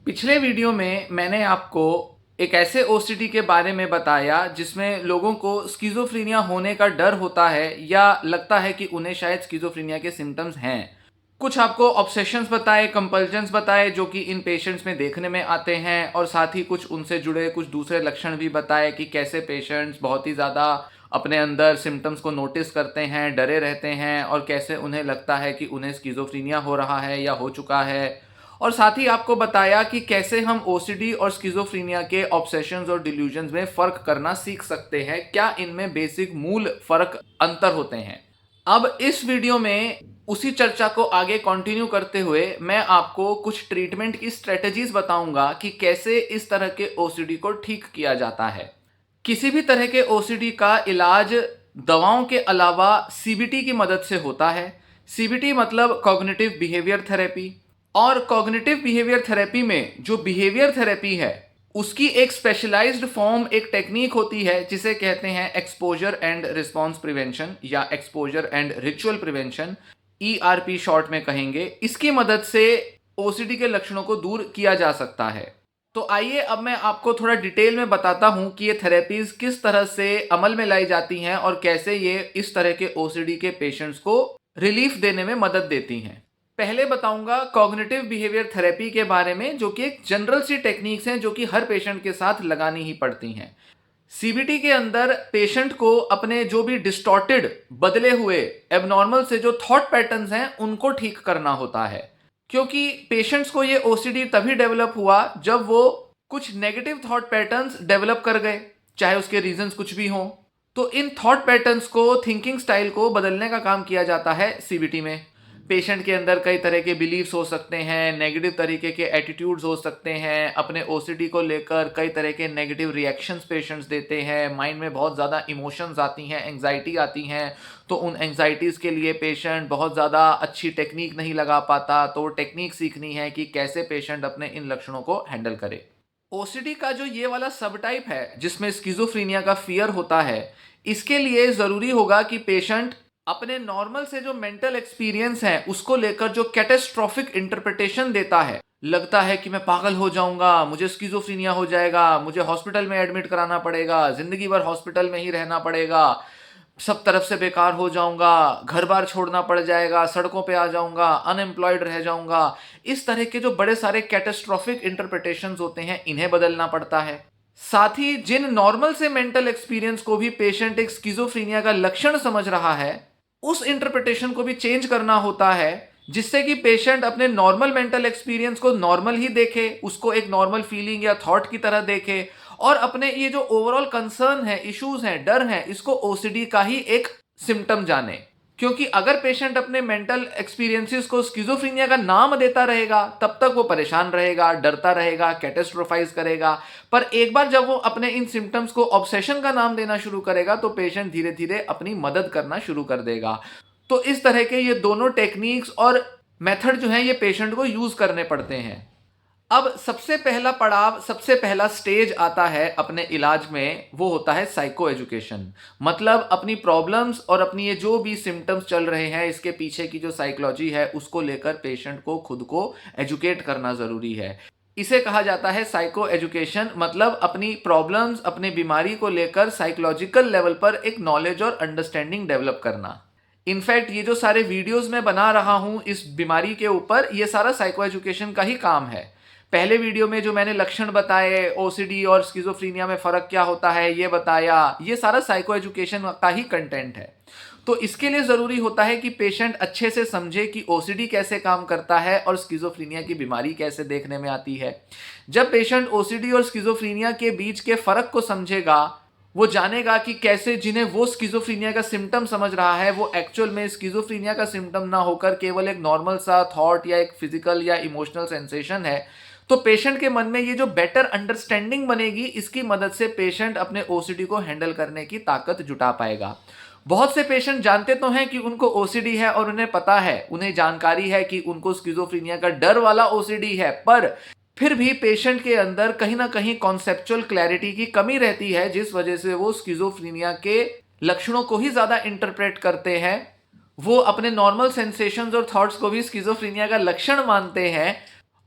पिछले वीडियो में मैंने आपको एक ऐसे ओसीडी के बारे में बताया जिसमें लोगों को स्किज़ोफ्रेनिया होने का डर होता है या लगता है कि उन्हें शायद स्किज़ोफ्रेनिया के सिम्टम्स हैं। कुछ आपको ऑब्सेशंस बताए, कंपल्जन्स बताए जो कि इन पेशेंट्स में देखने में आते हैं, और साथ ही कुछ उनसे जुड़े कुछ दूसरे लक्षण भी बताए कि कैसे पेशेंट्स बहुत ही ज़्यादा अपने अंदर सिम्टम्स को नोटिस करते हैं, डरे रहते हैं, और कैसे उन्हें लगता है कि उन्हें स्किज़ोफ्रेनिया हो रहा है या हो चुका है। और साथ ही आपको बताया कि कैसे हम ओसीडी और स्किज़ोफ्रेनिया के ऑब्सेशंस और डिल्यूजन्स में फ़र्क करना सीख सकते हैं, क्या इनमें बेसिक मूल फ़र्क अंतर होते हैं। अब इस वीडियो में उसी चर्चा को आगे कंटिन्यू करते हुए मैं आपको कुछ ट्रीटमेंट की स्ट्रेटजीज बताऊंगा कि कैसे इस तरह के ओसीडी को ठीक किया जाता है। किसी भी तरह के ओसीडी का इलाज दवाओं के अलावा सीबीटी की मदद से होता है। सीबीटी मतलब कॉग्निटिव बिहेवियर थेरेपी। और कॉग्निटिव बिहेवियर थेरेपी में जो बिहेवियर थेरेपी है उसकी एक स्पेशलाइज्ड फॉर्म, एक टेक्निक होती है जिसे कहते हैं एक्सपोजर एंड रिस्पॉन्स प्रिवेंशन या exposure and ritual prevention, ERP short में कहेंगे। इसकी मदद से ओसीडी के लक्षणों को दूर किया जा सकता है। तो आइए अब मैं आपको थोड़ा डिटेल में बताता हूं कि ये थेरेपीज किस तरह से अमल में लाई जाती हैं और कैसे ये इस तरह के ओसीडी के पेशेंट्स को रिलीफ देने में मदद देती हैं। पहले बताऊंगा कॉग्निटिव बिहेवियर थेरेपी के बारे में, जो कि एक जनरल सी टेक्निक्स हैं जो कि हर पेशेंट के साथ लगानी ही पड़ती हैं। सीबीटी के अंदर पेशेंट को अपने जो भी डिस्टॉर्टेड, बदले हुए, एबनॉर्मल से जो थॉट पैटर्न्स हैं उनको ठीक करना होता है। क्योंकि पेशेंट्स को ये ओसीडी तभी डेवलप हुआ जब वो कुछ नेगेटिव थॉट पैटर्न्स डेवलप कर गए, चाहे उसके रीजंस कुछ भी हों। तो इन थॉट पैटर्न्स को, थिंकिंग स्टाइल को बदलने का काम किया जाता है सीबीटी में। पेशेंट के अंदर कई तरह के बिलीव्स हो सकते हैं, नेगेटिव तरीके के एटीट्यूड्स हो सकते हैं, अपने ओसीडी को लेकर कई तरह के नेगेटिव रिएक्शंस पेशेंट्स देते हैं, माइंड में बहुत ज़्यादा इमोशंस आती हैं, एंग्जाइटी आती हैं। तो उन एंग्जाइटीज़ के लिए पेशेंट बहुत ज़्यादा अच्छी टेक्निक नहीं लगा पाता, तो टेक्निक सीखनी है कि कैसे पेशेंट अपने इन लक्षणों को हैंडल करे। ओसीडी का जो ये वाला सब टाइप है जिसमें स्किज़ोफ्रेनिया का फियर होता है, इसके लिए ज़रूरी होगा कि पेशेंट अपने नॉर्मल से जो मेंटल एक्सपीरियंस है उसको लेकर जो कैटेस्ट्रॉफिक इंटरप्रिटेशन देता है, लगता है कि मैं पागल हो जाऊंगा, मुझे स्किज़ोफ्रेनिया हो जाएगा, मुझे हॉस्पिटल में एडमिट कराना पड़ेगा, जिंदगी भर हॉस्पिटल में ही रहना पड़ेगा, सब तरफ से बेकार हो जाऊंगा, घर बार छोड़ना पड़ जाएगा, सड़कों पे आ जाऊंगा, अनएम्प्लॉयड रह जाऊंगा। इस तरह के जो बड़े सारे कैटेस्ट्रॉफिक इंटरप्रिटेशंस होते हैं इन्हें बदलना पड़ता है। साथ ही जिन नॉर्मल से मेंटल एक्सपीरियंस को भी पेशेंट एक स्किज़ोफ्रेनिया का लक्षण समझ रहा है, उस इंटरप्रिटेशन को भी चेंज करना होता है, जिससे कि पेशेंट अपने नॉर्मल मेंटल एक्सपीरियंस को नॉर्मल ही देखे, उसको एक नॉर्मल फीलिंग या थॉट की तरह देखे, और अपने ये जो ओवरऑल कंसर्न है, इश्यूज हैं, डर हैं, इसको ओसीडी का ही एक सिम्टम जाने। क्योंकि अगर पेशेंट अपने मेंटल एक्सपीरियंसेस को स्किज़ोफ्रेनिया का नाम देता रहेगा तब तक वो परेशान रहेगा, डरता रहेगा, कैटेस्ट्रोफाइज करेगा। पर एक बार जब वो अपने इन सिम्टम्स को ऑब्सेशन का नाम देना शुरू करेगा तो पेशेंट धीरे धीरे अपनी मदद करना शुरू कर देगा। तो इस तरह के ये दोनों टेक्निक्स और मेथड जो हैं ये पेशेंट को यूज करने पड़ते हैं। अब सबसे पहला पड़ाव, सबसे पहला स्टेज आता है अपने इलाज में, वो होता है साइको एजुकेशन। मतलब अपनी प्रॉब्लम्स और अपनी ये जो भी सिम्टम्स चल रहे हैं इसके पीछे की जो साइकोलॉजी है उसको लेकर पेशेंट को खुद को एजुकेट करना ज़रूरी है। इसे कहा जाता है साइको एजुकेशन। मतलब अपनी प्रॉब्लम्स, अपनी बीमारी को लेकर साइकोलॉजिकल लेवल पर एक नॉलेज और अंडरस्टैंडिंग डेवलप करना। इनफैक्ट ये जो सारे वीडियोस मैं बना रहा हूँ इस बीमारी के ऊपर, ये सारा साइको एजुकेशन का ही काम है। पहले वीडियो में जो मैंने लक्षण बताए, ओसीडी और स्किज़ोफ्रेनिया में फ़र्क क्या होता है ये बताया, ये सारा साइको एजुकेशन का ही कंटेंट है। तो इसके लिए ज़रूरी होता है कि पेशेंट अच्छे से समझे कि ओसीडी कैसे काम करता है और स्किज़ोफ्रेनिया की बीमारी कैसे देखने में आती है। जब पेशेंट ओसीडी और स्किज़ोफ्रेनिया के बीच के फ़र्क को समझेगा, वो जानेगा कि कैसे जिन्हें वो स्किज़ोफ्रेनिया का सिम्टम समझ रहा है वो एक्चुअल में स्किज़ोफ्रेनिया का सिम्टम ना होकर केवल एक नॉर्मल सा थॉट या एक फिजिकल या इमोशनल सेंसेशन है। तो पेशेंट के मन में ये जो बेटर अंडरस्टैंडिंग बनेगी, इसकी मदद से पेशेंट अपने ओसीडी को हैंडल करने की ताकत जुटा पाएगा। बहुत से पेशेंट जानते तो हैं कि उनको ओसीडी है और उन्हें पता है, उन्हें जानकारी है कि उनको स्किज़ोफ्रेनिया का डर वाला ओसीडी है, पर फिर भी पेशेंट के अंदर कहीं ना कहीं कॉन्सेप्चुअल क्लैरिटी की कमी रहती है, जिस वजह से वो स्किज़ोफ्रेनिया के लक्षणों को ही ज़्यादा इंटरप्रेट करते हैं। वो अपने नॉर्मल सेंसेशंस और थॉट्स को भी स्किज़ोफ्रेनिया का लक्षण मानते हैं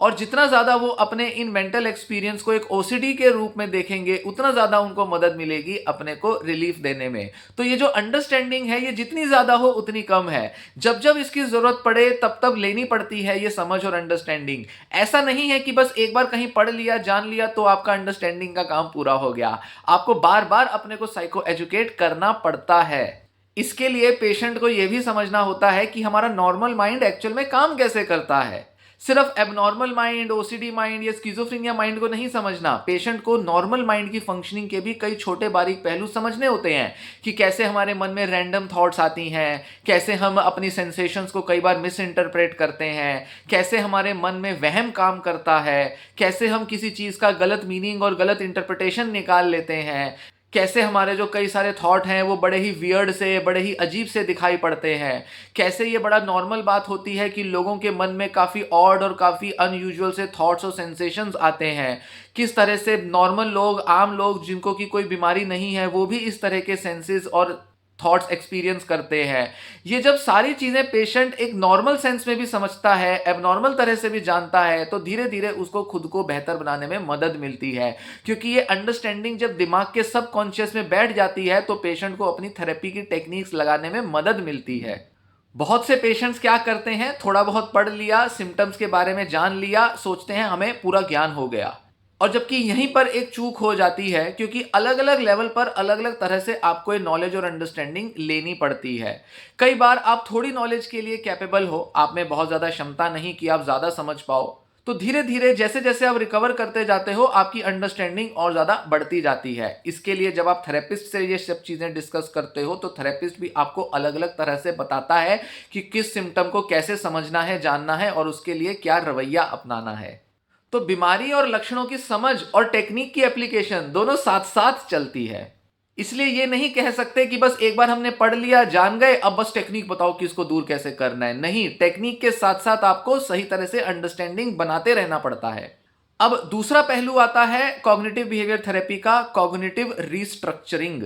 और जितना ज़्यादा वो अपने इन मेंटल एक्सपीरियंस को एक ओसीडी के रूप में देखेंगे, उतना ज़्यादा उनको मदद मिलेगी अपने को रिलीफ देने में। तो ये जो अंडरस्टैंडिंग है, ये जितनी ज़्यादा हो उतनी कम है। जब जब इसकी ज़रूरत पड़े तब तब लेनी पड़ती है ये समझ और अंडरस्टैंडिंग। ऐसा नहीं है कि बस एक बार कहीं पढ़ लिया, जान लिया तो आपका अंडरस्टैंडिंग का काम पूरा हो गया। आपको बार बार अपने को साइको एजुकेट करना पड़ता है। इसके लिए पेशेंट को यह भी समझना होता है कि हमारा नॉर्मल माइंड एक्चुअल में काम कैसे करता है। सिर्फ एबनॉर्मल माइंड, ओसीडी माइंड या स्किज़ोफ्रेनिया माइंड को नहीं समझना, पेशेंट को नॉर्मल माइंड की फंक्शनिंग के भी कई छोटे बारीक पहलू समझने होते हैं कि कैसे हमारे मन में रैंडम थॉट्स आती हैं, कैसे हम अपनी सेंसेशंस को कई बार मिस इंटरप्रेट करते हैं, कैसे हमारे मन में वहम काम करता है, कैसे हम किसी चीज़ का गलत मीनिंग और गलत इंटरप्रिटेशन निकाल लेते हैं, कैसे हमारे जो कई सारे थॉट हैं वो बड़े ही वियर्ड से, बड़े ही अजीब से दिखाई पड़ते हैं, कैसे ये बड़ा नॉर्मल बात होती है कि लोगों के मन में काफ़ी ऑड और काफ़ी अनयूजुअल से थॉट्स और सेंसेशंस आते हैं, किस तरह से नॉर्मल लोग, आम लोग जिनको की कोई बीमारी नहीं है, वो भी इस तरह के सेंसेस और थॉट्स एक्सपीरियंस करते हैं। ये जब सारी चीज़ें पेशेंट एक नॉर्मल सेंस में भी समझता है, एबनॉर्मल तरह से भी जानता है, तो धीरे धीरे उसको खुद को बेहतर बनाने में मदद मिलती है। क्योंकि ये अंडरस्टैंडिंग जब दिमाग के सबकॉन्शियस में बैठ जाती है तो पेशेंट को अपनी थेरेपी की टेक्निक्स लगाने में मदद मिलती है। बहुत से पेशेंट्स क्या करते हैं, थोड़ा बहुत पढ़ लिया, सिम्टम्स के बारे में जान लिया, सोचते हैं हमें पूरा ज्ञान हो गया। और जबकि यहीं पर एक चूक हो जाती है, क्योंकि अलग अलग लेवल पर अलग अलग तरह से आपको ये नॉलेज और अंडरस्टैंडिंग लेनी पड़ती है। कई बार आप थोड़ी नॉलेज के लिए कैपेबल हो, आप में बहुत ज़्यादा क्षमता नहीं कि आप ज़्यादा समझ पाओ, तो धीरे धीरे जैसे जैसे आप रिकवर करते जाते हो आपकी अंडरस्टैंडिंग और ज़्यादा बढ़ती जाती है। इसके लिए जब आप थेरेपिस्ट से ये सब चीज़ें डिस्कस करते हो तो थेरेपिस्ट भी आपको अलग अलग तरह से बताता है कि किस सिम्टम को कैसे समझना है, जानना है और उसके लिए क्या रवैया अपनाना है। तो बीमारी और लक्षणों की समझ और टेक्निक की एप्लीकेशन दोनों साथ साथ चलती है। इसलिए ये नहीं कह सकते कि बस एक बार हमने पढ़ लिया, जान गए, अब बस टेक्निक बताओ कि इसको दूर कैसे करना है। नहीं, टेक्निक के साथ साथ आपको सही तरह से अंडरस्टैंडिंग बनाते रहना पड़ता है। अब दूसरा पहलू आता है कॉग्निटिव बिहेवियर थेरेपी का, कॉग्निटिव रीस्ट्रक्चरिंग।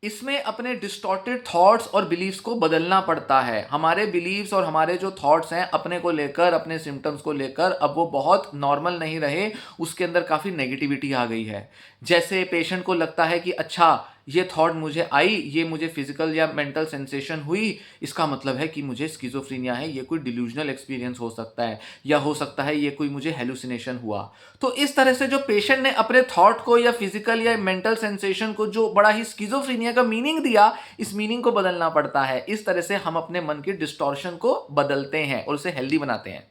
इसमें अपने डिस्टॉर्टेड थॉट्स और बिलीव्स को बदलना पड़ता है। हमारे बिलीव्स और हमारे जो थॉट्स हैं अपने को लेकर, अपने सिम्टम्स को लेकर, अब वो बहुत नॉर्मल नहीं रहे, उसके अंदर काफ़ी नेगेटिविटी आ गई है। जैसे पेशेंट को लगता है कि अच्छा ये थॉट मुझे आई, ये मुझे फिजिकल या मेंटल सेंसेशन हुई, इसका मतलब है कि मुझे स्किज़ोफ्रेनिया है, ये कोई डिल्यूजनल एक्सपीरियंस हो सकता है, या हो सकता है ये कोई मुझे हेलुसिनेशन हुआ। तो इस तरह से जो पेशेंट ने अपने थॉट को या फिजिकल या मेंटल सेंसेशन को जो बड़ा ही स्किज़ोफ्रेनिया का मीनिंग दिया, इस मीनिंग को बदलना पड़ता है। इस तरह से हम अपने मन की डिस्टॉर्शन को बदलते हैं और उसे हेल्दी बनाते हैं।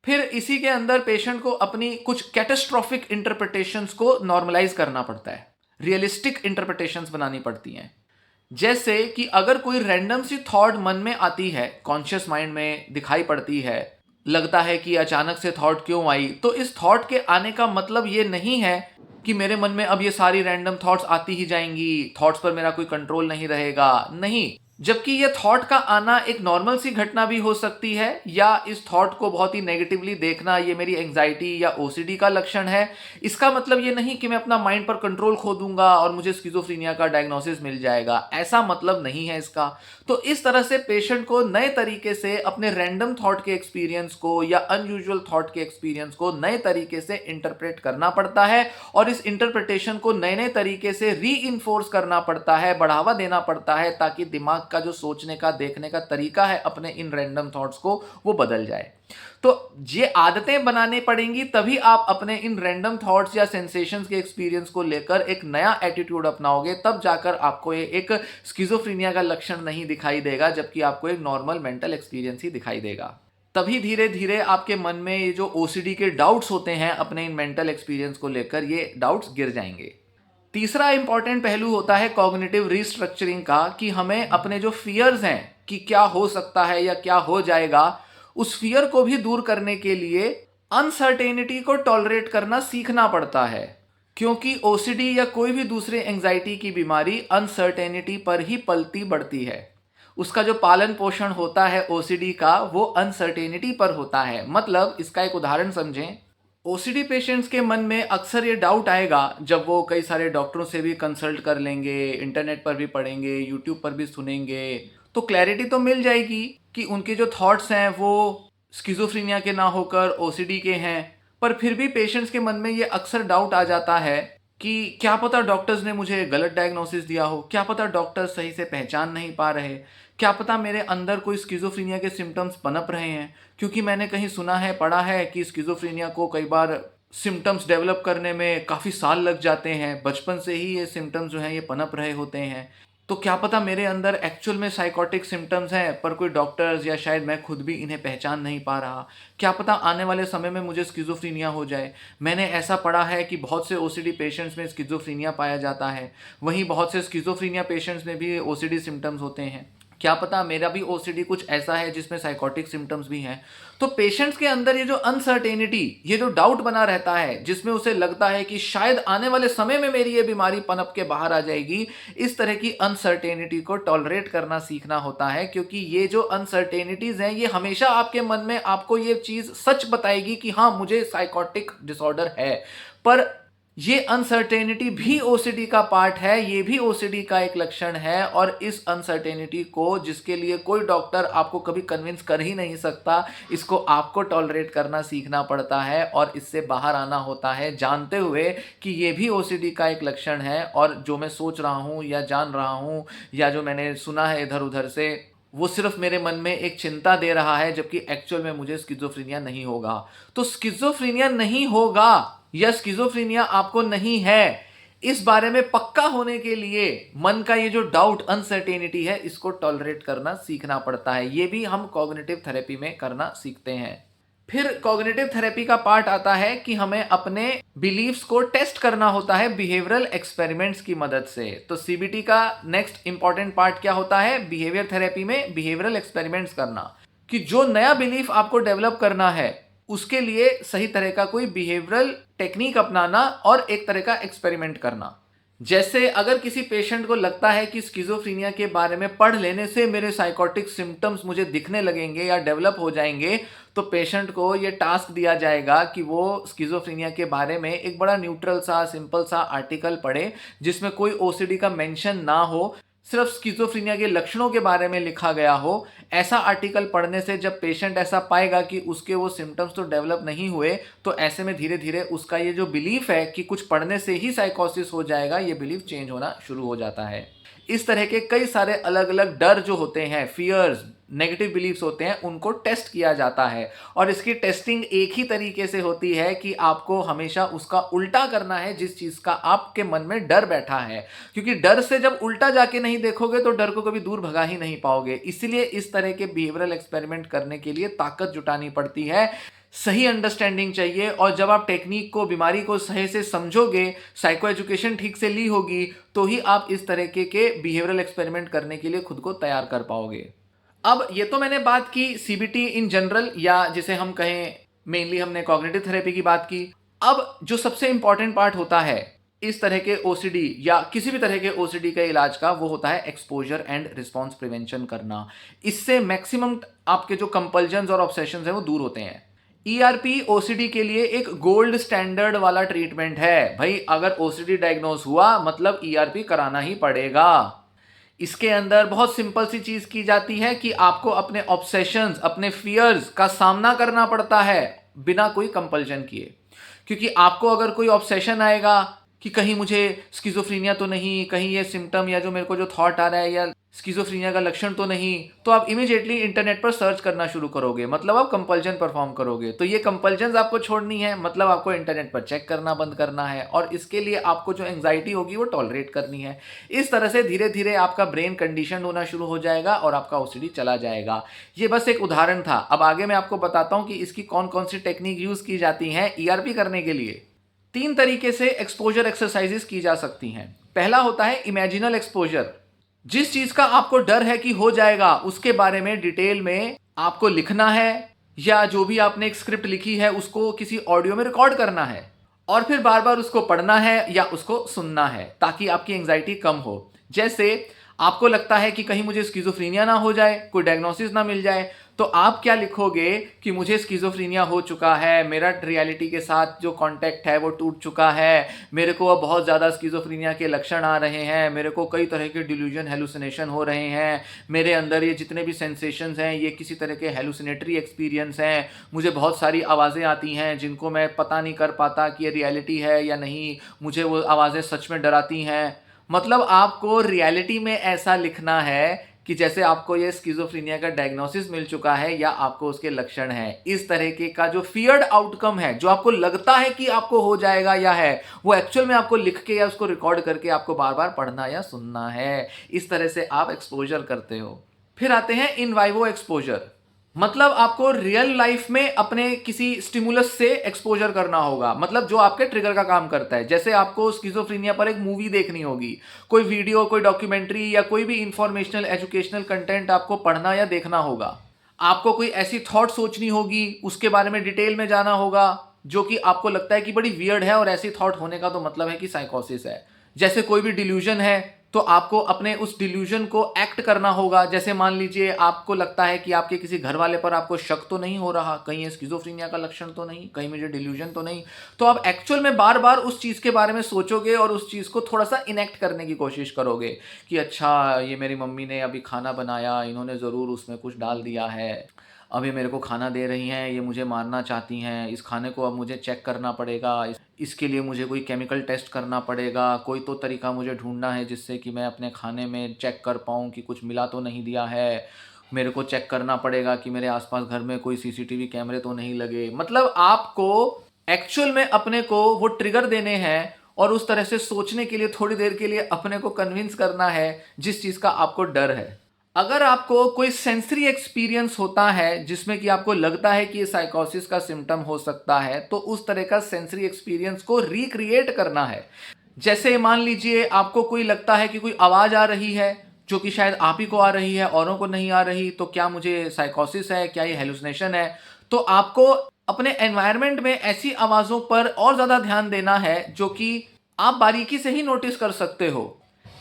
फिर इसी के अंदर पेशेंट को अपनी कुछ कैटास्ट्रोफिक इंटरप्रिटेशंस को नॉर्मलाइज करना पड़ता है, रियलिस्टिक इंटरप्रिटेशंस बनानी पड़ती हैं। जैसे कि अगर कोई रैंडम सी थॉट मन में आती है, कॉन्शियस माइंड में दिखाई पड़ती है, लगता है कि अचानक से थॉट क्यों आई, तो इस थॉट के आने का मतलब ये नहीं है कि मेरे मन में अब ये सारी रैंडम थॉट्स आती ही जाएंगी, थॉट्स पर मेरा कोई कंट्रोल नहीं रहेगा। नहीं, जबकि ये थॉट का आना एक नॉर्मल सी घटना भी हो सकती है, या इस थॉट को बहुत ही नेगेटिवली देखना ये मेरी एंग्जाइटी या ओसीडी का लक्षण है। इसका मतलब ये नहीं कि मैं अपना माइंड पर कंट्रोल खो दूंगा और मुझे स्किज़ोफ्रेनिया का डायग्नोसिस मिल जाएगा, ऐसा मतलब नहीं है इसका। तो इस तरह से पेशेंट को नए तरीके से अपने रैंडम थॉट के एक्सपीरियंस को या अनयूजुअल थॉट के एक्सपीरियंस को नए तरीके से इंटरप्रेट करना पड़ता है, और इस इंटरप्रिटेशन को नए नए तरीके से री करना पड़ता है, बढ़ावा देना पड़ता है, ताकि दिमाग का जो सोचने का, देखने का तरीका है अपने इन रैंडम थॉट्स को, वो बदल जाए। तो ये आदतें बनानी पड़ेंगी, तभी आप अपने इन रैंडम थॉट्स या सेंसेशंस के एक्सपीरियंस को लेकर एक नया एटीट्यूड अपनाओगे, तब जाकर आपको ये एक स्किज़ोफ्रेनिया का लक्षण नहीं दिखाई देगा, जबकि आपको एक नॉर्मल मेंटल एक्सपीरियंस ही दिखाई देगा। तभी धीरे धीरे आपके मन में ये जो ओसीडी के डाउट्स होते हैं अपने इन मेंटल एक्सपीरियंस को लेकर, ये डाउट्स गिर जाएंगे। तीसरा इंपॉर्टेंट पहलू होता है कॉग्निटिव रीस्ट्रक्चरिंग का, कि हमें अपने जो फियर्स हैं कि क्या हो सकता है या क्या हो जाएगा, उस फियर को भी दूर करने के लिए अनसर्टेनिटी को टॉलरेट करना सीखना पड़ता है। क्योंकि ओसीडी या कोई भी दूसरे एंजाइटी की बीमारी अनसर्टेनिटी पर ही पलती बढ़ती है। उसका जो पालन पोषण होता है ओसीडी का, वो अनसर्टेनिटी पर होता है। मतलब इसका एक उदाहरण समझें, ओसीडी पेशेंट्स के मन में अक्सर ये डाउट आएगा जब वो कई सारे डॉक्टरों से भी कंसल्ट कर लेंगे, इंटरनेट पर भी पढ़ेंगे, यूट्यूब पर भी सुनेंगे, तो क्लैरिटी तो मिल जाएगी कि उनके जो थॉट्स हैं वो स्किज़ोफ्रेनिया के ना होकर ओसीडी के हैं। पर फिर भी पेशेंट्स के मन में ये अक्सर डाउट आ जाता है कि क्या पता डॉक्टर्स ने मुझे गलत डायग्नोसिस दिया हो, क्या पता डॉक्टर सही से पहचान नहीं पा रहे, क्या पता मेरे अंदर कोई स्किज़ोफ्रेनिया के सिम्टम्स पनप रहे हैं, क्योंकि मैंने कहीं सुना है, पढ़ा है कि स्किज़ोफ्रेनिया को कई बार सिम्टम्स डेवलप करने में काफ़ी साल लग जाते हैं, बचपन से ही ये सिम्टम्स जो हैं ये पनप रहे होते हैं। तो क्या पता मेरे अंदर एक्चुअल में साइकोटिक सिम्टम्स हैं, पर कोई डॉक्टर्स या शायद मैं खुद भी इन्हें पहचान नहीं पा रहा। क्या पता आने वाले समय में मुझे स्किज़ोफ्रेनिया हो जाए। मैंने ऐसा पढ़ा है कि बहुत से ओसीडी पेशेंट्स में स्किज़ोफ्रेनिया पाया जाता है, वहीं बहुत से स्किज़ोफ्रेनिया पेशेंट्स में भी ओसीडी सिम्टम्स होते हैं। क्या पता मेरा भी ओसीडी कुछ ऐसा है जिसमें साइकोटिक सिम्टम्स भी हैं। तो पेशेंट्स के अंदर ये जो अनसर्टेनिटी, ये जो डाउट बना रहता है, जिसमें उसे लगता है कि शायद आने वाले समय में मेरी ये बीमारी पनप के बाहर आ जाएगी, इस तरह की अनसर्टेनिटी को टॉलरेट करना सीखना होता है, क्योंकि ये जो अनसर्टेनिटीज हैं ये हमेशा आपके मन में आपको ये चीज सच बताएगी कि हाँ, मुझे साइकोटिक डिसऑर्डर है। पर ये अनसर्टेनिटी भी ओसीडी का पार्ट है, ये भी ओसीडी का एक लक्षण है, और इस अनसर्टेनिटी को, जिसके लिए कोई डॉक्टर आपको कभी कन्विंस कर ही नहीं सकता, इसको आपको टॉलरेट करना सीखना पड़ता है और इससे बाहर आना होता है, जानते हुए कि ये भी ओसीडी का एक लक्षण है, और जो मैं सोच रहा हूँ या जान रहा हूँ या जो मैंने सुना है इधर उधर से, वो सिर्फ मेरे मन में एक चिंता दे रहा है, जबकि एक्चुअल में मुझे स्किज़ोफ्रेनिया नहीं होगा। तो स्किज़ोफ्रेनिया नहीं होगा या स्किज़ोफ्रेनिया आपको नहीं है, इस बारे में पक्का होने के लिए मन का ये जो डाउट, अनसर्टेनिटी है, इसको टॉलरेट करना सीखना पड़ता है। ये भी हम कॉग्निटिव थेरेपी में करना सीखते हैं। फिर कॉग्निटिव थेरेपी का पार्ट आता है कि हमें अपने बिलीफ्स को टेस्ट करना होता है बिहेवियरल एक्सपेरिमेंट्स की मदद से। तो सीबीटी का नेक्स्ट इंपॉर्टेंट पार्ट क्या होता है बिहेवियर थेरेपी में? बिहेवियरल एक्सपेरिमेंट्स करना, कि जो नया बिलीफ आपको डेवलप करना है उसके लिए सही तरह का कोई बिहेवियरल टेक्निक अपनाना और एक तरह का एक्सपेरिमेंट करना। जैसे अगर किसी पेशेंट को लगता है कि स्किज़ोफ्रेनिया के बारे में पढ़ लेने से मेरे साइकोटिक सिम्टम्स मुझे दिखने लगेंगे या डेवलप हो जाएंगे, तो पेशेंट को ये टास्क दिया जाएगा कि वो स्किज़ोफ्रेनिया के बारे में एक बड़ा न्यूट्रल सा, सिंपल सा आर्टिकल पढ़े, जिसमें कोई ओसीडी का मेंशन ना हो, सिर्फ स्किज़ोफ्रेनिया के लक्षणों के बारे में लिखा गया हो। ऐसा आर्टिकल पढ़ने से जब पेशेंट ऐसा पाएगा कि उसके वो सिम्टम्स तो डेवलप नहीं हुए, तो ऐसे में धीरे धीरे उसका ये जो बिलीफ है कि कुछ पढ़ने से ही साइकोसिस हो जाएगा, ये बिलीफ चेंज होना शुरू हो जाता है। इस तरह के कई सारे अलग अलग डर जो होते हैं, फियर्स, नेगेटिव बिलीफ्स होते हैं, उनको टेस्ट किया जाता है, और इसकी टेस्टिंग एक ही तरीके से होती है कि आपको हमेशा उसका उल्टा करना है जिस चीज़ का आपके मन में डर बैठा है, क्योंकि डर से जब उल्टा जाके नहीं देखोगे तो डर को कभी दूर भगा ही नहीं पाओगे। इसलिए इस तरह के बिहेवियरल एक्सपेरिमेंट करने के लिए ताकत जुटानी पड़ती है, सही अंडरस्टैंडिंग चाहिए, और जब आप टेक्निक को, बीमारी को सही से समझोगे, साइको एजुकेशन ठीक से ली होगी, तो ही आप इस तरह के बिहेवियरल एक्सपेरिमेंट करने के लिए खुद को तैयार कर पाओगे। अब ये तो मैंने बात की सीबीटी इन जनरल, या जिसे हम कहें मेनली हमने कॉग्निटिव थेरेपी की बात की। अब जो सबसे इंपॉर्टेंट पार्ट होता है इस तरह के ओसीडी या किसी भी तरह के ओसीडी के इलाज का, वो होता है एक्सपोजर एंड रिस्पॉन्स प्रिवेंशन करना। इससे मैक्सिमम आपके जो कंपल्जन्स और ऑब्सेशंस हैं वो दूर होते हैं। ईआरपी ओसीडी के लिए एक गोल्ड स्टैंडर्ड वाला ट्रीटमेंट है भाई। अगर ओसीडी डायग्नोज हुआ मतलब ईआरपी कराना ही पड़ेगा। इसके अंदर बहुत सिंपल सी चीज की जाती है कि आपको अपने ऑब्सेशंस, अपने फियर्स का सामना करना पड़ता है बिना कोई कंपल्जन किए। क्योंकि आपको अगर कोई ऑब्सेशन आएगा कि कहीं मुझे स्किज़ोफ्रेनिया तो नहीं, कहीं ये सिम्टम या जो मेरे को जो थॉट आ रहा है या स्किज़ोफ्रेनिया का लक्षण तो नहीं, तो आप इमीडिएटली इंटरनेट पर सर्च करना शुरू करोगे, मतलब आप कंपल्जन परफॉर्म करोगे। तो ये कंपल्जन्स आपको छोड़नी है, मतलब आपको इंटरनेट पर चेक करना बंद करना है, और इसके लिए आपको जो एंग्जाइटी होगी वो टॉलरेट करनी है। इस तरह से धीरे धीरे आपका ब्रेन कंडीशन होना शुरू हो जाएगा और आपका ओसीडी चला जाएगा। ये बस एक उदाहरण था। अब आगे मैं आपको बताता हूँ कि इसकी कौन कौन सी टेक्निक यूज की जाती हैं ईआरपी करने के लिए। 3 तरीके से एक्सपोजर एक्सरसाइजेस की जा सकती हैं। पहला होता है इमेजिनल एक्सपोजर। जिस चीज का आपको डर है कि हो जाएगा, उसके बारे में डिटेल में आपको लिखना है, या जो भी आपने एक स्क्रिप्ट लिखी है उसको किसी ऑडियो में रिकॉर्ड करना है, और फिर बार बार उसको पढ़ना है या उसको सुनना है, ताकि आपकी एंग्जाइटी कम हो। जैसे आपको लगता है कि कहीं मुझे स्किज़ोफ्रेनिया ना हो जाए, कोई डायग्नोसिस ना मिल जाए, तो आप क्या लिखोगे कि मुझे स्किज़ोफ्रेनिया हो चुका है, मेरा रियलिटी के साथ जो कांटेक्ट है वो टूट चुका है, मेरे को अब बहुत ज़्यादा स्किज़ोफ्रेनिया के लक्षण आ रहे हैं, मेरे को कई तरह के डिल्यूजन हेलुसिनेशन हो रहे हैं, मेरे अंदर ये जितने भी सेंसेशंस हैं ये किसी तरह के हेलुसिनेटरी एक्सपीरियंस हैं, मुझे बहुत सारी आवाज़ें आती हैं जिनको मैं पता नहीं कर पाता कि ये रियलिटी है या नहीं, मुझे वो आवाज़ें सच में डराती हैं। मतलब आपको रियलिटी में ऐसा लिखना है कि जैसे आपको ये स्किज़ोफ्रेनिया का डायग्नोसिस मिल चुका है या आपको उसके लक्षण हैं। इस तरीके का जो फियर्ड आउटकम है, जो आपको लगता है कि आपको हो जाएगा या है, वो एक्चुअल में आपको लिख के या उसको रिकॉर्ड करके आपको बार-बार पढ़ना या सुनना है। इस तरह से आप एक्सपोज़र करते हो। फिर आते हैं इन वाइवो एक्सपोज़र। मतलब आपको रियल लाइफ में अपने किसी स्टिमुलस से एक्सपोजर करना होगा, मतलब जो आपके ट्रिगर का काम करता है। जैसे आपको स्किज़ोफ्रेनिया पर एक मूवी देखनी होगी, कोई वीडियो, कोई डॉक्यूमेंट्री या कोई भी इंफॉर्मेशनल एजुकेशनल कंटेंट आपको पढ़ना या देखना होगा। आपको कोई ऐसी थॉट सोचनी होगी, उसके बारे में डिटेल में जाना होगा जो कि आपको लगता है कि बड़ी वियर्ड है, और ऐसी थॉट होने का तो मतलब है कि साइकोसिस है। जैसे कोई भी डिल्यूजन है तो आपको अपने उस डिल्यूजन को एक्ट करना होगा। जैसे मान लीजिए आपको लगता है कि आपके किसी घर वाले पर आपको शक तो नहीं हो रहा, कहीं ये स्किज़ोफ्रेनिया का लक्षण तो नहीं, कहीं मुझे डिल्यूजन तो नहीं, तो आप एक्चुअल में बार बार उस चीज़ के बारे में सोचोगे और उस चीज़ को थोड़ा सा इनेक्ट करने की कोशिश करोगे कि अच्छा, ये मेरी मम्मी ने अभी खाना बनाया, इन्होंने ज़रूर उसमें कुछ डाल दिया है, अब ये मेरे को खाना दे रही हैं, ये मुझे मारना चाहती हैं, इस खाने को अब मुझे चेक करना पड़ेगा, इसके लिए मुझे कोई केमिकल टेस्ट करना पड़ेगा, कोई तो तरीका मुझे ढूंढना है जिससे कि मैं अपने खाने में चेक कर पाऊँ कि कुछ मिला तो नहीं दिया है, मेरे को चेक करना पड़ेगा कि मेरे आसपास घर में कोई सीसीटीवी कैमरे तो नहीं लगे। मतलब आपको एक्चुअल में अपने को वो ट्रिगर देने हैं और उस तरह से सोचने के लिए थोड़ी देर के लिए अपने को कन्विंस करना है जिस चीज़ का आपको डर है। अगर आपको कोई सेंसरी एक्सपीरियंस होता है जिसमें कि आपको लगता है कि ये साइकोसिस का सिम्टम हो सकता है, तो उस तरह का सेंसरी एक्सपीरियंस को रिक्रिएट करना है। जैसे मान लीजिए आपको कोई लगता है कि कोई आवाज़ आ रही है जो कि शायद आप ही को आ रही है, औरों को नहीं आ रही, तो क्या मुझे साइकोसिस है, क्या ये हेलुसिनेशन है? तो आपको अपने एनवायरनमेंट में ऐसी आवाज़ों पर और ज़्यादा ध्यान देना है जो कि आप बारीकी से ही नोटिस कर सकते हो।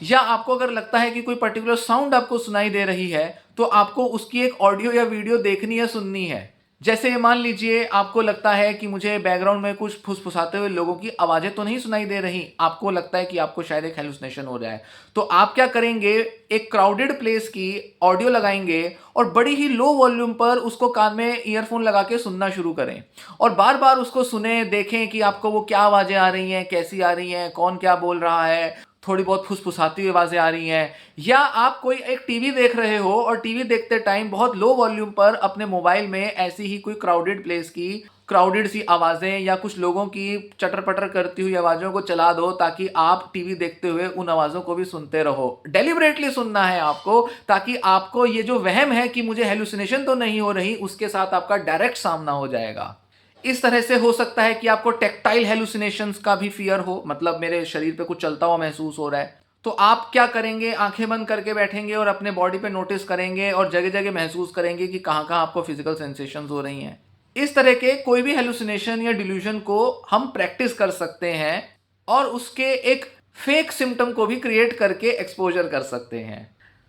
या आपको अगर लगता है कि कोई पर्टिकुलर साउंड आपको सुनाई दे रही है, तो आपको उसकी एक ऑडियो या वीडियो देखनी या सुननी है। जैसे मान लीजिए आपको लगता है कि मुझे बैकग्राउंड में कुछ फुसफुसाते हुए लोगों की आवाज़ें तो नहीं सुनाई दे रही, आपको लगता है कि आपको शायद एक हेलुसिनेशन हो रहा है, तो आप क्या करेंगे, एक क्राउडेड प्लेस की ऑडियो लगाएंगे और बड़ी ही लो वॉल्यूम पर उसको कान में ईयरफोन लगा के सुनना शुरू करें और बार बार उसको सुने, देखें कि आपको वो क्या आवाज़ें आ रही हैं, कैसी आ रही हैं, कौन क्या बोल रहा है, थोड़ी बहुत फुसफुसाती हुई आवाज़ें आ रही हैं। या आप कोई एक टीवी देख रहे हो और टीवी देखते टाइम बहुत लो वॉल्यूम पर अपने मोबाइल में ऐसी ही कोई क्राउडेड प्लेस की क्राउडेड सी आवाज़ें या कुछ लोगों की चटर-पटर करती हुई आवाज़ों को चला दो ताकि आप टीवी देखते हुए उन आवाज़ों को भी सुनते रहो। डेलिबरेटली सुनना है आपको, ताकि आपको ये जो वहम है कि मुझे हैलुसिनेशन तो नहीं हो रही, उसके साथ आपका डायरेक्ट सामना हो जाएगा। इस तरह से हो सकता है कि आपको टेक्टाइल हेलुसिनेशंस का भी फियर हो, मतलब मेरे शरीर पे कुछ चलता हुआ महसूस हो रहा है, तो आप क्या करेंगे, आंखें बंद करके बैठेंगे और अपने बॉडी पे नोटिस करेंगे और जगह जगह महसूस करेंगे कि कहाँ कहाँ आपको फिजिकल सेंसेशंस हो रही हैं। इस तरह के कोई भी हेलुसिनेशन या डिल्यूजन को हम प्रैक्टिस कर सकते हैं और उसके एक फेक सिम्टम को भी क्रिएट करके एक्सपोजर कर सकते हैं।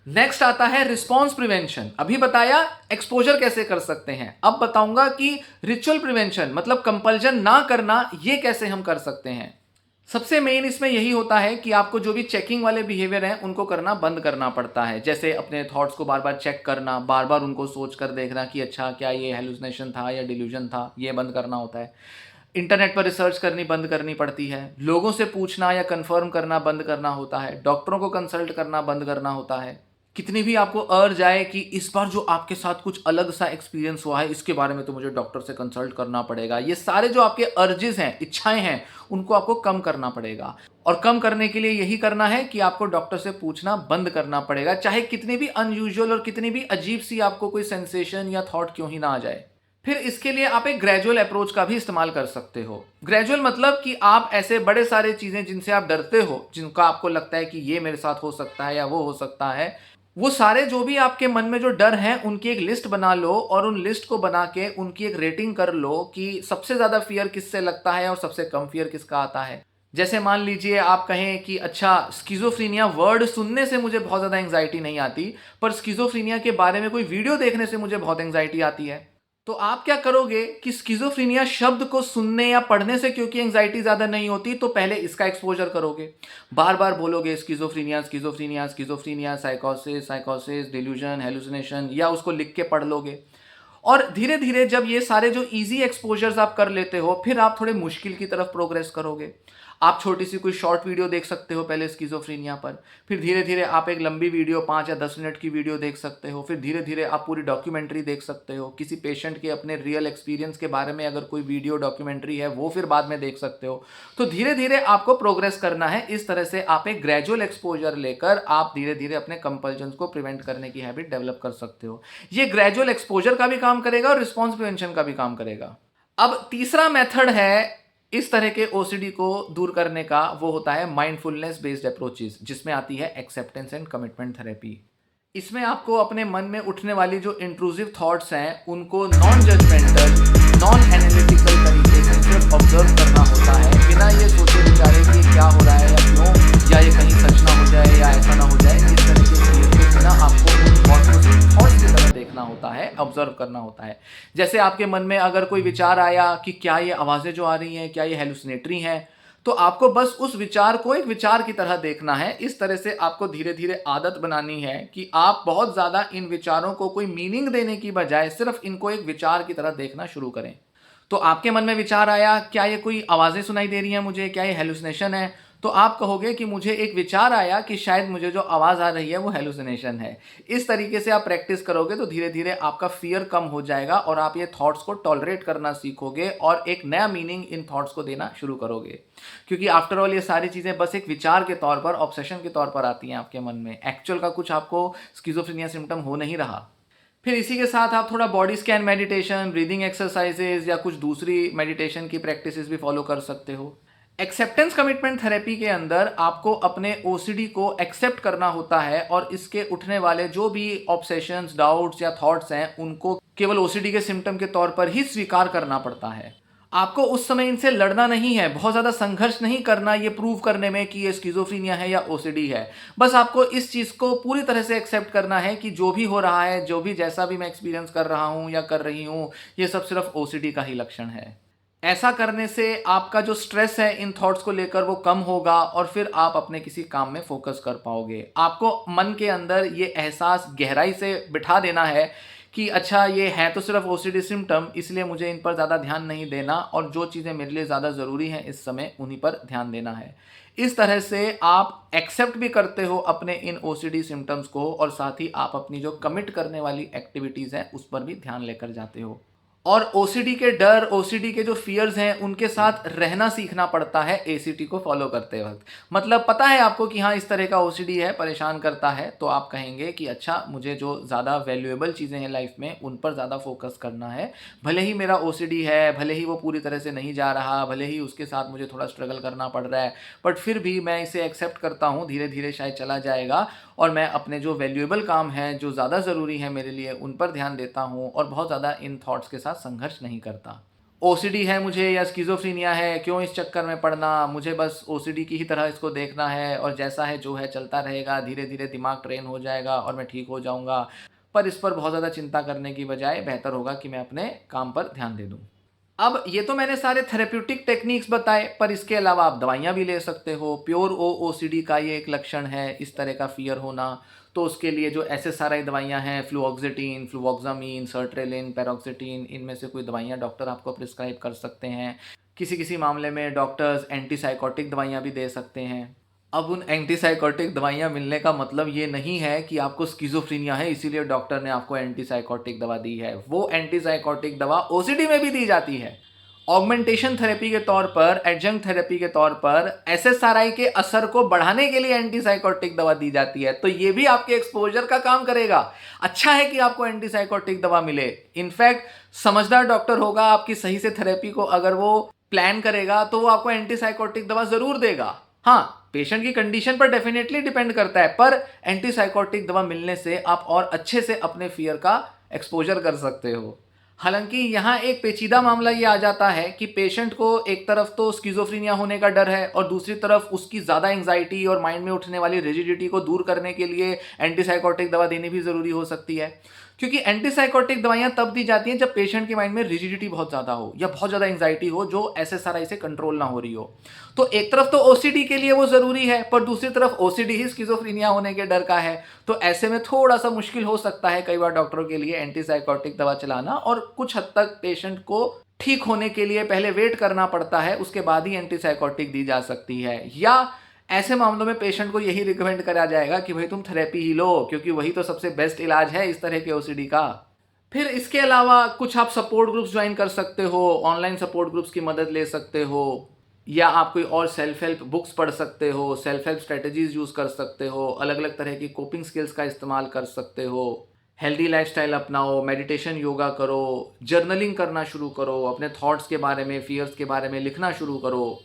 नेक्स्ट आता है रिस्पॉन्स प्रिवेंशन। अभी बताया एक्सपोजर कैसे कर सकते हैं, अब बताऊंगा कि रिचुअल प्रिवेंशन मतलब कंपल्जन ना करना, ये कैसे हम कर सकते हैं। सबसे मेन इसमें यही होता है कि आपको जो भी चेकिंग वाले बिहेवियर हैं उनको करना बंद करना पड़ता है। जैसे अपने थॉट्स को बार बार चेक करना, बार बार उनको सोच कर देखना कि अच्छा क्या ये हेलुसिनेशन था या डिल्यूजन था, ये बंद करना होता है। इंटरनेट पर रिसर्च करनी बंद करनी पड़ती है, लोगों से पूछना या कंफर्म करना बंद करना होता है, डॉक्टरों को कंसल्ट करना बंद करना होता है। कितनी भी आपको अर्ज आए कि इस बार जो आपके साथ कुछ अलग सा एक्सपीरियंस हुआ है, इसके बारे में तो मुझे डॉक्टर से कंसल्ट करना पड़ेगा, ये सारे जो आपके अर्जेस हैं, इच्छाएं हैं, उनको आपको कम करना पड़ेगा। और कम करने के लिए यही करना है कि आपको डॉक्टर से पूछना बंद करना पड़ेगा, चाहे कितनी भी अनयूजुअल और कितनी भी अजीब सी आपको कोई सेंसेशन या थॉट क्यों ही ना आ जाए। फिर इसके लिए आप एक ग्रेजुअल अप्रोच का भी इस्तेमाल कर सकते हो। ग्रेजुअल मतलब कि आप ऐसे बड़े सारे चीज़ें जिनसे आप डरते हो, जिनका आपको लगता है कि ये मेरे साथ हो सकता है या वो हो सकता है, वो सारे जो भी आपके मन में जो डर हैं उनकी एक लिस्ट बना लो और उन लिस्ट को बना के उनकी एक रेटिंग कर लो कि सबसे ज़्यादा फियर किससे लगता है और सबसे कम फियर किसका आता है। जैसे मान लीजिए आप कहें कि अच्छा स्किज़ोफ्रेनिया वर्ड सुनने से मुझे बहुत ज़्यादा एंग्जाइटी नहीं आती, पर स्किज़ोफ्रेनिया के बारे में कोई वीडियो देखने से मुझे बहुत एंग्जाइटी आती है। तो आप क्या करोगे कि स्किज़ोफ्रेनिया शब्द को सुनने या पढ़ने से क्योंकि एंग्जाइटी ज़्यादा नहीं होती, तो पहले इसका एक्सपोज़र करोगे। बार-बार बोलोगे schizophrenia, schizophrenia, schizophrenia, साइकोसिस, साइकोसिस, delusion, hallucination, या उसको लिख के पढ़ लोगे। और धीरे-धीरे जब ये सारे जो ईज़ी एक्सपोज़र्स आप कर लेते हो, फिर आप थोड़े मुश्किल की तरफ प्रोग्रेस करोगे। आप छोटी-सी कोई शॉर्ट वीडियो देख सकते हो पहले स्किज़ोफ्रेनिया पर, फिर धीरे-धीरे आप एक लंबी वीडियो 5 या 10 मिनट की वीडियो देख सकते हो, फिर धीरे-धीरे आप पूरी डॉक्यूमेंट्री देख सकते हो। किसी पेशेंट के अपने रियल एक्सपीरियंस के बारे में अगर कोई वीडियो डॉक्यूमेंट्री है, वो फिर बाद में देख सकते हो। तो धीरे-धीरे आपको प्रोग्रेस करना है। इस तरह से आप एक ग्रेजुअल एक्सपोज़र लेकर आप धीरे-धीरे अपने कंपल्जन्स को प्रिवेंट करने की हैबिट डेवलप कर सकते हो। ये ग्रेजुअल एक्सपोज़र का भी काम करेगा और रिस्पॉन्स प्रिवेंशन का भी काम करेगा। अब तीसरा मेथड है इस तरह के ओसीडी को दूर करने का, वो होता है माइंडफुलनेस बेस्ड अप्रोचेस, जिसमें आती है एक्सेप्टेंस एंड कमिटमेंट थेरेपी। इसमें आपको अपने मन में उठने वाली जो इंट्रूसिव थॉट्स हैं, उनको नॉन जजमेंटल, नॉन एनालिटिकल तरीके से सिर्फ ऑब्जर्व करना होता है, बिना ये सोचे विचारे कि क्या हो रहा है या क्यों, या ये कहीं सच ना हो जाए या ऐसा ना हो जाए। इस तरह के बिना आपको थॉट्स की तरह देखना होता है, ऑब्जर्व करना होता है। जैसे आपके मन में अगर कोई विचार आया कि क्या ये आवाज़ें जो आ रही हैं, क्या ये हेलुसिनेटरी हैं, तो आपको बस उस विचार को एक विचार की तरह देखना है। इस तरह से आपको धीरे-धीरे आदत बनानी है कि आप बहुत ज़्यादा इन विचारों को कोई मीनिंग देने की बजाय सिर्फ इनको एक विचार की तरह देखना शुरू करें। तो आपके मन में विचार आया, क्या ये कोई आवाज़ें सुनाई दे रही हैं मुझे, क्या ये हेलुसिनेशन है? तो आप कहोगे कि मुझे एक विचार आया कि शायद मुझे जो आवाज़ आ रही है वो हेलुसिनेशन है। इस तरीके से आप प्रैक्टिस करोगे तो धीरे-धीरे आपका फ़ियर कम हो जाएगा और आप ये थॉट्स को टॉलरेट करना सीखोगे और एक नया मीनिंग इन थॉट्स को देना शुरू करोगे। क्योंकि आफ्टर ऑल ये सारी चीज़ें बस एक विचार के तौर पर, ऑब्सेशन के तौर पर आती हैं आपके मन में। एक्चुअल का कुछ आपको स्किज़ोफ्रेनिया सिम्पटम हो नहीं रहा। फिर इसी के साथ आप थोड़ा body scan meditation, breathing exercises या कुछ दूसरी मेडिटेशन की प्रैक्टिसेस भी फॉलो कर सकते हो। एक्सेप्टेंस कमिटमेंट थेरेपी के अंदर आपको अपने ओसीडी को एक्सेप्ट करना होता है और इसके उठने वाले जो भी ऑब्सेशंस, डाउट्स या थॉट्स हैं, उनको केवल ओसीडी के सिम्टम के तौर पर ही स्वीकार करना पड़ता है। आपको उस समय इनसे लड़ना नहीं है, बहुत ज़्यादा संघर्ष नहीं करना ये प्रूव करने में कि ये स्किज़ोफ्रेनिया है या ओसीडी है। बस आपको इस चीज़ को पूरी तरह से एक्सेप्ट करना है कि जो भी हो रहा है, जो भी जैसा भी मैं एक्सपीरियंस कर रहा हूँ या कर रही हूँ, ये सब सिर्फ ओसीडी का ही लक्षण है। ऐसा करने से आपका जो स्ट्रेस है इन थॉट्स को लेकर वो कम होगा और फिर आप अपने किसी काम में फोकस कर पाओगे। आपको मन के अंदर ये एहसास गहराई से बिठा देना है कि अच्छा ये है तो सिर्फ ओसीडी सिम्पटम, इसलिए मुझे इन पर ज़्यादा ध्यान नहीं देना और जो चीज़ें मेरे लिए ज़्यादा ज़रूरी हैं इस समय, उन्हीं पर ध्यान देना है। इस तरह से आप एक्सेप्ट भी करते हो अपने इन ओसीडी सिम्पटम्स को और साथ ही आप अपनी जो कमिट करने वाली एक्टिविटीज़ हैं उस पर भी ध्यान लेकर जाते हो। और ओसीडी के डर, ओसीडी के जो फ़ियर्स हैं, उनके साथ रहना सीखना पड़ता है एसीटी को फ़ॉलो करते वक़्त। मतलब पता है आपको कि हाँ, इस तरह का ओसीडी है, परेशान करता है, तो आप कहेंगे कि अच्छा, मुझे जो ज़्यादा वैल्यूएबल चीज़ें हैं लाइफ़ में, उन पर ज़्यादा फ़ोकस करना है। भले ही मेरा ओसीडी है, भले ही वो पूरी तरह से नहीं जा रहा, भले ही उसके साथ मुझे थोड़ा स्ट्रगल करना पड़ रहा है, बट फिर भी मैं इसे एक्सेप्ट करता हूँ, धीरे-धीरे शायद चला जाएगा और मैं अपने जो वैल्यूएबल काम हैं, जो ज़्यादा ज़रूरी हैं मेरे लिए, उन पर ध्यान देता हूँ और बहुत ज़्यादा इन थॉट्स के साथ संघर्ष नहीं करता। ओसीडी है मुझे या स्किज़ोफ्रेनिया है, क्यों इस चक्कर में पड़ना, मुझे बस ओसीडी की ही तरह इसको देखना है और जैसा है जो है चलता रहेगा, धीरे-धीरे दिमाग ट्रेन हो जाएगा और मैं ठीक हो जाऊँगा। पर इस पर बहुत ज़्यादा चिंता करने की बजाय बेहतर होगा कि मैं अपने काम पर ध्यान दे दूँ। अब ये तो मैंने सारे थेरेप्यूटिक टेक्निक्स बताए, पर इसके अलावा आप दवाइयाँ भी ले सकते हो। प्योर ओसीडी का ये एक लक्षण है, इस तरह का फ़ियर होना। तो उसके लिए जो एसएसआरआई दवाइयाँ हैं, फ्लुओक्सेटिन, फ्लुवोक्सामीन, सर्ट्रेलिन, पैरोक्सिटिन, इनमें से कोई दवाइयाँ डॉक्टर आपको प्रिस्क्राइब कर सकते हैं। किसी-किसी मामले में डॉक्टर्स एंटीसाइकोटिक दवाइयाँ भी दे सकते हैं। अब उन एंटीसाइकोटिक दवाइयाँ मिलने का मतलब ये नहीं है कि आपको स्किज़ोफ्रेनिया है इसीलिए डॉक्टर ने आपको एंटीसाइकोटिक दवा दी है। वो एंटीसाइकोटिक दवा ओसीडी में भी दी जाती है। ऑगमेंटेशन थेरेपी के तौर पर, एडजंक्ट थेरेपी के तौर पर एसएसआरआई के असर को बढ़ाने के लिए एंटीसाइकोटिक दवा दी जाती है। तो ये भी आपके एक्सपोज़र का काम करेगा। अच्छा है कि आपको एंटीसाइकोटिक दवा मिले। इनफैक्ट समझदार डॉक्टर होगा, आपकी सही से थेरेपी को अगर वो प्लान करेगा तो वो आपको एंटीसाइकोटिक दवा ज़रूर देगा। हाँ, पेशेंट की कंडीशन पर डेफिनेटली डिपेंड करता है, पर एंटीसाइकोटिक दवा मिलने से आप और अच्छे से अपने फ़ियर का एक्सपोज़र कर सकते हो। हालांकि यहाँ एक पेचीदा मामला ये आ जाता है कि पेशेंट को एक तरफ तो स्किज़ोफ्रेनिया होने का डर है और दूसरी तरफ उसकी ज़्यादा एंग्जाइटी और माइंड में उठने वाली रिजिडिटी को दूर करने के लिए एंटीसाइकोटिक दवा देनी भी ज़रूरी हो सकती है, क्योंकि एंटीसाइकोटिक दवाइयाँ तब दी जाती हैं जब पेशेंट के माइंड में रिजिडिटी बहुत ज़्यादा हो या बहुत ज़्यादा एंग्जाइटी हो जो एसएसआरआई से कंट्रोल ना हो रही हो। तो एक तरफ तो ओसीडी के लिए वो ज़रूरी है, पर दूसरी तरफ ओसीडी ही स्किज़ोफ्रेनिया होने के डर का है। तो ऐसे में थोड़ा सा मुश्किल हो सकता है कई बार डॉक्टरों के लिए एंटीसाइकोटिक दवा चलाना, और कुछ हद तक पेशेंट को ठीक होने के लिए पहले वेट करना पड़ता है, उसके बाद ही एंटीसाइकोटिक दी जा सकती है। या ऐसे मामलों में पेशेंट को यही रिकमेंड करा जाएगा कि भाई तुम थेरेपी ही लो, क्योंकि वही तो सबसे बेस्ट इलाज है इस तरह के ओसीडी का। फिर इसके अलावा कुछ आप सपोर्ट ग्रुप्स ज्वाइन कर सकते हो, ऑनलाइन सपोर्ट ग्रुप्स की मदद ले सकते हो, या आप कोई और सेल्फ हेल्प बुक्स पढ़ सकते हो, सेल्फ हेल्प स्ट्रेटजीज यूज़ कर सकते हो, अलग अलग तरह की कोपिंग स्किल्स का इस्तेमाल कर सकते हो, हेल्दी लाइफस्टाइल अपनाओ, मेडिटेशन योगा करो, जर्नलिंग करना शुरू करो, अपने थॉट्स के बारे में, फियर्स के बारे में लिखना शुरू करो,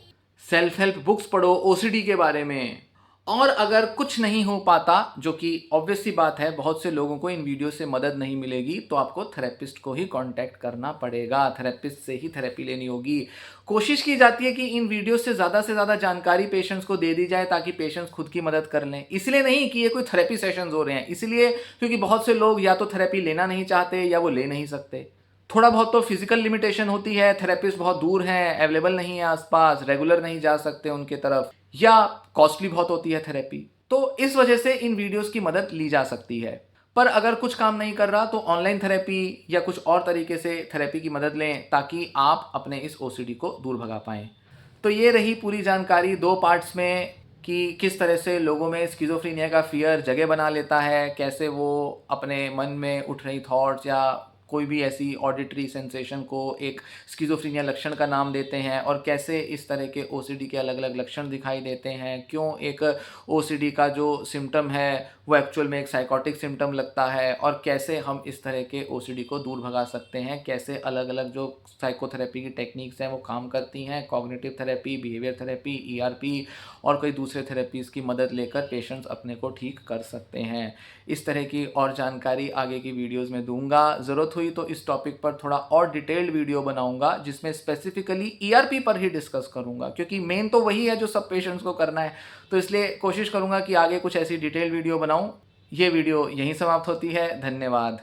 सेल्फ हेल्प बुक्स पढ़ो ओसीडी के बारे में। और अगर कुछ नहीं हो पाता, जो कि ऑब्वियस सी बात है, बहुत से लोगों को इन वीडियो से मदद नहीं मिलेगी, तो आपको थेरेपिस्ट को ही कांटेक्ट करना पड़ेगा, थेरेपिस्ट से ही थेरेपी लेनी होगी। कोशिश की जाती है कि इन वीडियो से ज़्यादा जानकारी पेशेंट्स को दे दी जाए ताकि पेशेंट्स खुद की मदद कर लें। इसलिए नहीं कि ये कोई थेरेपी सेशंस हो रहे हैं, इसलिए क्योंकि बहुत से लोग या तो थेरेपी लेना नहीं चाहते या वो ले नहीं सकते। थोड़ा बहुत तो फिजिकल लिमिटेशन होती है, थेरेपिस्ट बहुत दूर हैं, अवेलेबल नहीं है आसपास, रेगुलर नहीं जा सकते उनके तरफ, या कॉस्टली बहुत होती है थेरेपी। तो इस वजह से इन वीडियोस की मदद ली जा सकती है। पर अगर कुछ काम नहीं कर रहा तो ऑनलाइन थेरेपी या कुछ और तरीके से थेरेपी की मदद लें ताकि आप अपने इस ओसीडी को दूर भगा पाएँ। तो ये रही पूरी जानकारी 2 पार्ट्स में कि किस तरह से लोगों में स्किज़ोफ्रेनिया का फ़ियर जगह बना लेता है, कैसे वो अपने मन में उठ रही थॉट्स या कोई भी ऐसी ऑडिटरी सेंसेशन को एक स्किज़ोफ्रेनिया लक्षण का नाम देते हैं, और कैसे इस तरह के ओसीडी के अलग अलग लक्षण दिखाई देते हैं, क्यों एक ओसीडी का जो सिम्टम है वो एक्चुअल में एक साइकोटिक सिम्टम लगता है, और कैसे हम इस तरह के ओसीडी को दूर भगा सकते हैं, कैसे अलग अलग जो साइकोथेरेपी की टेक्निक्स हैं वो काम करती हैं, cognitive therapy, behaviour therapy, ERP और कई दूसरे थेरेपीज़ की मदद लेकर पेशेंट्स अपने को ठीक कर सकते हैं। इस तरह की और जानकारी आगे की वीडियोस में दूंगा। ज़रूरत हुई तो इस टॉपिक पर थोड़ा और डिटेल्ड वीडियो बनाऊंगा जिसमें स्पेसिफिकली ईआरपी पर ही डिस्कस करूंगा, क्योंकि मेन तो वही है जो सब पेशेंट्स को करना है। तो इसलिए कोशिश करूंगा कि आगे कुछ ऐसी डिटेल्ड वीडियो बनाऊं। ये वीडियो यहीं समाप्त होती है। धन्यवाद।